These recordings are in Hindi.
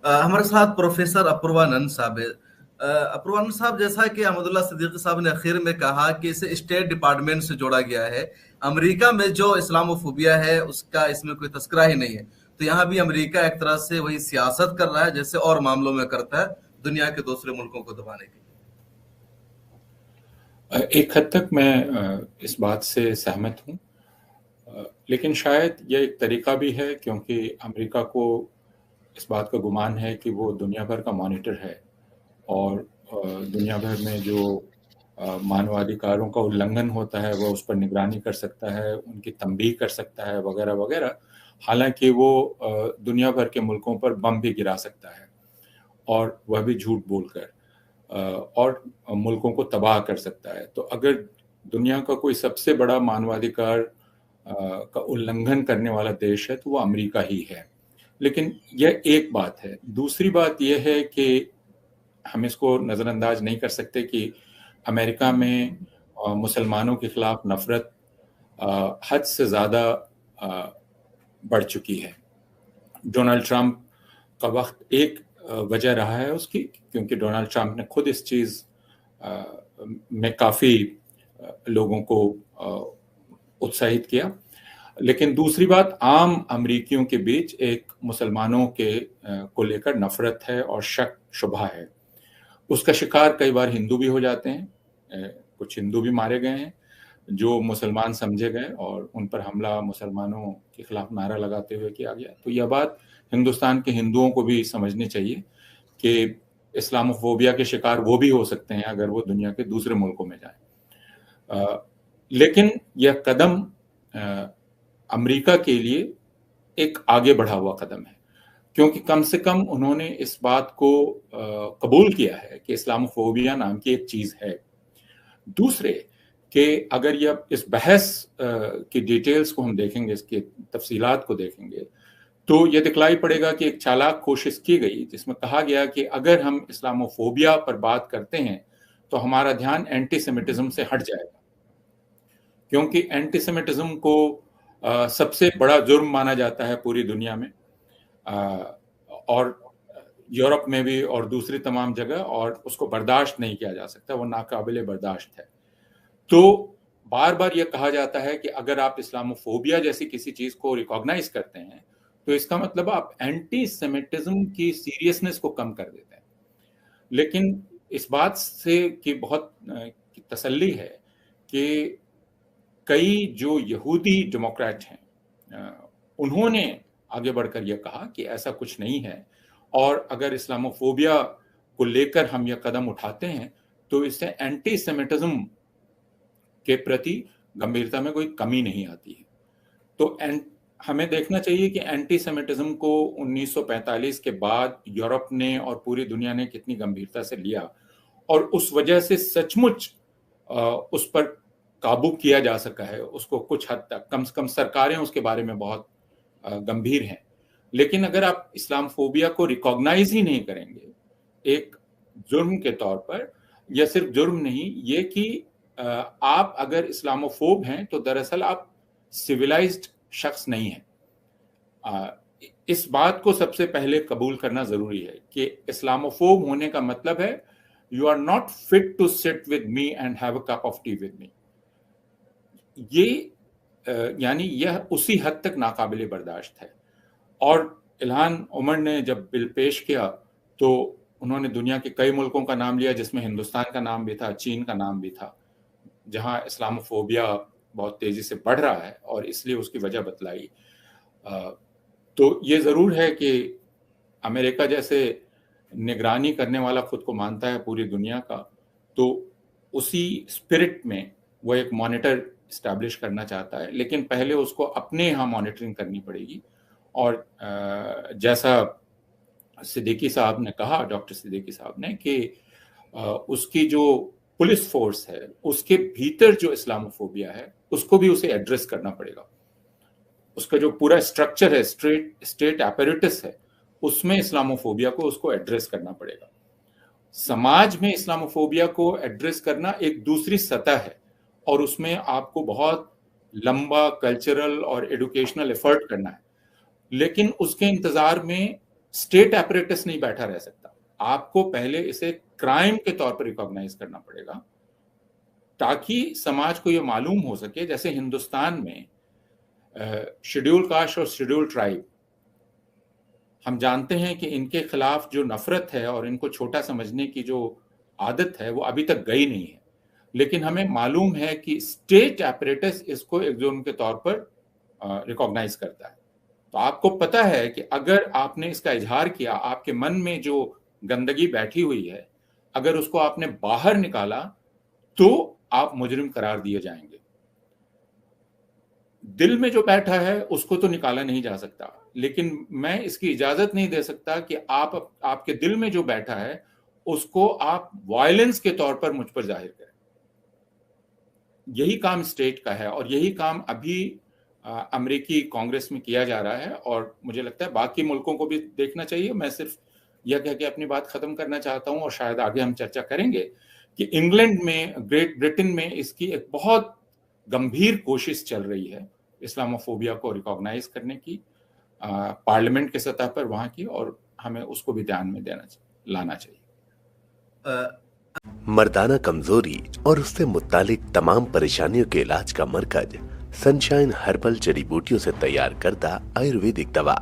हमारे साथ प्रोफेसर अपूर्वानंद साहब है। अपूर्वानंद साहब, जैसा कि अहमदुल्ला सिद्दीकी साहब ने आखिर में कहा कि इसे स्टेट डिपार्टमेंट से जोड़ा गया है। अमेरिका में जो इस्लामोफोबिया है उसका इसमें कोई तस्करा ही नहीं है। तो यहाँ भी अमेरिका एक तरह से वही सियासत कर रहा है जैसे और मामलों में करता है, दुनिया के दूसरे मुल्कों को दबाने के एक हद तक मैं इस बात से सहमत हूँ, लेकिन शायद यह एक तरीका भी है क्योंकि अमेरिका को इस बात का गुमान है कि वो दुनिया भर का मॉनिटर है और दुनिया भर में जो मानवाधिकारों का उल्लंघन होता है वो उस पर निगरानी कर सकता है, उनकी तंबीह कर सकता है वगैरह वगैरह। हालांकि वो दुनिया भर के मुल्कों पर बम भी गिरा सकता है और वह भी झूठ बोलकर, और मुल्कों को तबाह कर सकता है। तो अगर दुनिया का कोई सबसे बड़ा मानवाधिकार का उल्लंघन करने वाला देश है तो वो अमेरिका ही है। लेकिन यह एक बात है। दूसरी बात यह है कि हम इसको नज़रअंदाज नहीं कर सकते कि अमेरिका में मुसलमानों के खिलाफ नफरत हद से ज़्यादा बढ़ चुकी है। डोनाल्ड ट्रंप का वक्त एक वजह रहा है उसकी, क्योंकि डोनाल्ड ट्रंप ने खुद इस चीज़ में काफ़ी लोगों को उत्साहित किया। लेकिन दूसरी बात, आम अमरीकियों के बीच एक मुसलमानों के को लेकर नफरत है और शक शुबा है। उसका शिकार कई बार हिंदू भी हो जाते हैं। कुछ हिंदू भी मारे गए हैं जो मुसलमान समझे गए और उन पर हमला मुसलमानों के खिलाफ नारा लगाते हुए किया गया। तो यह बात हिंदुस्तान के हिंदुओं को भी समझनी चाहिए कि इस्लामोफोबिया के शिकार वो भी हो सकते हैं अगर वो दुनिया के दूसरे मुल्कों में जाएं। लेकिन यह कदम अमेरिका के लिए एक आगे बढ़ा हुआ कदम है, क्योंकि कम से कम उन्होंने इस बात को कबूल किया है कि इस्लामोफोबिया नाम की एक चीज है। दूसरे कि अगर यह इस बहस की डिटेल्स को हम देखेंगे, इसके तफसीलात को देखेंगे, तो यह दिखलाई पड़ेगा कि एक चालाक कोशिश की गई जिसमें कहा गया कि अगर हम इस्लामोफोबिया पर बात करते हैं तो हमारा ध्यान एंटीसेमिटिज्म से हट जाएगा, क्योंकि एंटीसेमिटिज्म को सबसे बड़ा जुर्म माना जाता है पूरी दुनिया में, और यूरोप में भी और दूसरी तमाम जगह, और उसको बर्दाश्त नहीं किया जा सकता, वो नाकाबिले बर्दाश्त है। तो बार बार यह कहा जाता है कि अगर आप इस्लामोफोबिया जैसी किसी चीज को रिकॉग्नाइज करते हैं तो इसका मतलब आप एंटी सेमिटिज्म की सीरियसनेस को कम कर देते हैं। लेकिन इस बात से कि बहुत तसल्ली है कि कई जो यहूदी डेमोक्रेट हैं उन्होंने आगे बढ़कर यह कहा कि ऐसा कुछ नहीं है, और अगर इस्लामोफोबिया को लेकर हम यह कदम उठाते हैं तो इससे एंटी सेमिटिज्म के प्रति गंभीरता में कोई कमी नहीं आती है। तो हमें देखना चाहिए कि एंटी सेमिटिज्म को 1945 के बाद यूरोप ने और पूरी दुनिया ने कितनी गंभीरता से लिया, और उस वजह से सचमुच उस पर काबू किया जा सका है। उसको कुछ हद तक, कम से कम सरकारें उसके बारे में बहुत गंभीर हैं। लेकिन अगर आप इस्लामोफोबिया को रिकॉग्नाइज ही नहीं करेंगे एक जुर्म के तौर पर, या सिर्फ जुर्म नहीं, ये कि आप अगर इस्लामोफोब हैं तो दरअसल आप सिविलाइज्ड शख्स नहीं हैं। इस बात को सबसे पहले कबूल करना जरूरी है कि इस्लामोफोब होने का मतलब है you are not fit to sit with me and have a cup of tea with me. ये यानी यह उसी हद तक नाकाबिले बर्दाश्त है। और इल्हान उमर ने जब बिल पेश किया तो उन्होंने दुनिया के कई मुल्कों का नाम लिया, जिसमें हिंदुस्तान का नाम भी था, चीन का नाम भी था, जहां इस्लामोफोबिया बहुत तेजी से बढ़ रहा है, और इसलिए उसकी वजह बतलाई। तो ये जरूर है कि अमेरिका जैसे निगरानी करने वाला खुद को मानता है पूरी दुनिया का, तो उसी स्पिरिट में वो एक मॉनिटर स्टैब्लिश करना चाहता है, लेकिन पहले उसको अपने यहाँ मॉनिटरिंग करनी पड़ेगी। और जैसा सिद्दीकी साहब ने कहा, डॉक्टर सिद्दीकी साहब ने, कि उसकी जो पुलिस फोर्स है उसके भीतर जो इस्लामोफोबिया है उसको भी उसे एड्रेस करना पड़ेगा। उसका जो पूरा स्ट्रक्चर है, स्टेट एपरेटस है, उसमें इस्लामोफोबिया को उसको एड्रेस करना पड़ेगा। समाज में इस्लामोफोबिया को एड्रेस करना एक दूसरी सतह है, और उसमें आपको बहुत लंबा कल्चरल और एजुकेशनल एफर्ट करना है। लेकिन उसके इंतजार में स्टेट एपरेटस नहीं बैठा रह सकता। आपको पहले इसे क्राइम के तौर पर रिकॉग्नाइज करना पड़ेगा ताकि समाज को यह मालूम हो सके। जैसे हिंदुस्तान में शेड्यूल कास्ट और शेड्यूल ट्राइब, हम जानते हैं कि इनके खिलाफ जो नफरत है और इनको छोटा समझने की जो आदत है वो अभी तक गई नहीं है, लेकिन हमें मालूम है कि स्टेट एपरेटस इसको एक जोन के तौर पर रिकॉग्नाइज करता है। तो आपको पता है कि अगर आपने इसका इजहार किया, आपके मन में जो गंदगी बैठी हुई है, अगर उसको आपने बाहर निकाला तो आप मुजरिम करार दिए जाएंगे। दिल में जो बैठा है उसको तो निकाला नहीं जा सकता, लेकिन मैं इसकी इजाजत नहीं दे सकता कि आपके दिल में जो बैठा है उसको आप वायलेंस के तौर पर मुझ पर जाहिर करें। यही काम स्टेट का है और यही काम अभी अमेरिकी कांग्रेस में किया जा रहा है और मुझे लगता है बाकी मुल्कों को भी देखना चाहिए। मैं सिर्फ यह कह के अपनी बात खत्म करना चाहता हूं और शायद आगे हम चर्चा करेंगे कि इंग्लैंड में, ग्रेट ब्रिटेन में इसकी एक बहुत गंभीर कोशिश चल रही है इस्लामोफोबिया को रिकॉग्नाइज करने की, पार्लियामेंट के सतह पर वहां की, और हमें उसको भी ध्यान में लाना चाहिए। मर्दाना कमजोरी और उससे मुत्तालिक तमाम परेशानियों के इलाज का मरकज सनशाइन हर्बल जड़ी बूटियों से तैयार करदा आयुर्वेदिक दवा।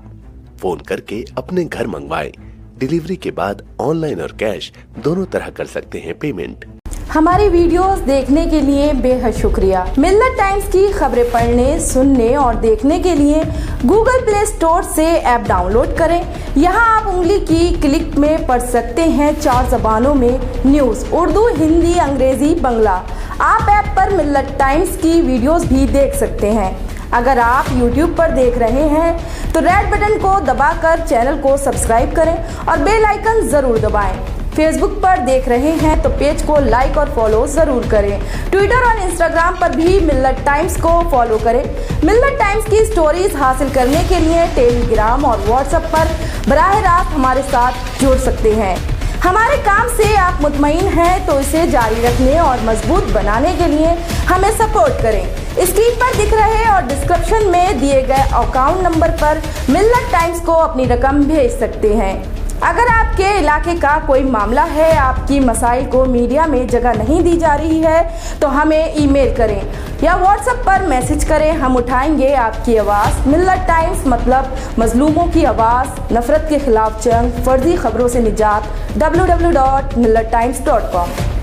फोन करके अपने घर मंगवाएं। डिलीवरी के बाद ऑनलाइन और कैश दोनों तरह कर सकते हैं पेमेंट। हमारी वीडियोस देखने के लिए बेहद शुक्रिया। मिल्लत टाइम्स की खबरें पढ़ने, सुनने और देखने के लिए गूगल प्ले स्टोर से ऐप डाउनलोड करें। यहां आप उंगली की क्लिक में पढ़ सकते हैं 4 जबानों में न्यूज़, उर्दू, हिंदी, अंग्रेजी, बांग्ला। आप ऐप पर मिल्लत टाइम्स की वीडियोस भी देख सकते हैं। अगर आप YouTube पर देख रहे हैं तो रेड बटन को दबाकर चैनल को सब्सक्राइब करें और बेल आइकन जरूर दबाएं। फेसबुक पर देख रहे हैं तो पेज को लाइक और फॉलो जरूर करें। ट्विटर और इंस्टाग्राम पर भी मिल्लत टाइम्स को फॉलो करें। मिल्लत टाइम्स की स्टोरीज हासिल करने के लिए टेलीग्राम और व्हाट्सएप पर बराह रास्त हमारे साथ जुड़ सकते हैं। हमारे काम से आप मुतमईन हैं तो इसे जारी रखने और मजबूत बनाने के लिए हमें सपोर्ट करें। स्क्रीन पर दिख रहे और डिस्क्रिप्शन में दिए गए अकाउंट नंबर पर मिल्लत टाइम्स को अपनी रकम भेज सकते हैं। अगर आपके इलाके का कोई मामला है, आपकी मसाइल को मीडिया में जगह नहीं दी जा रही है, तो हमें ईमेल करें या व्हाट्सएप पर मैसेज करें। हम उठाएंगे आपकी आवाज़। मिल्लत टाइम्स मतलब मजलूमों की आवाज़, नफरत के खिलाफ जंग, फर्जी खबरों से निजात। www.millattimes.com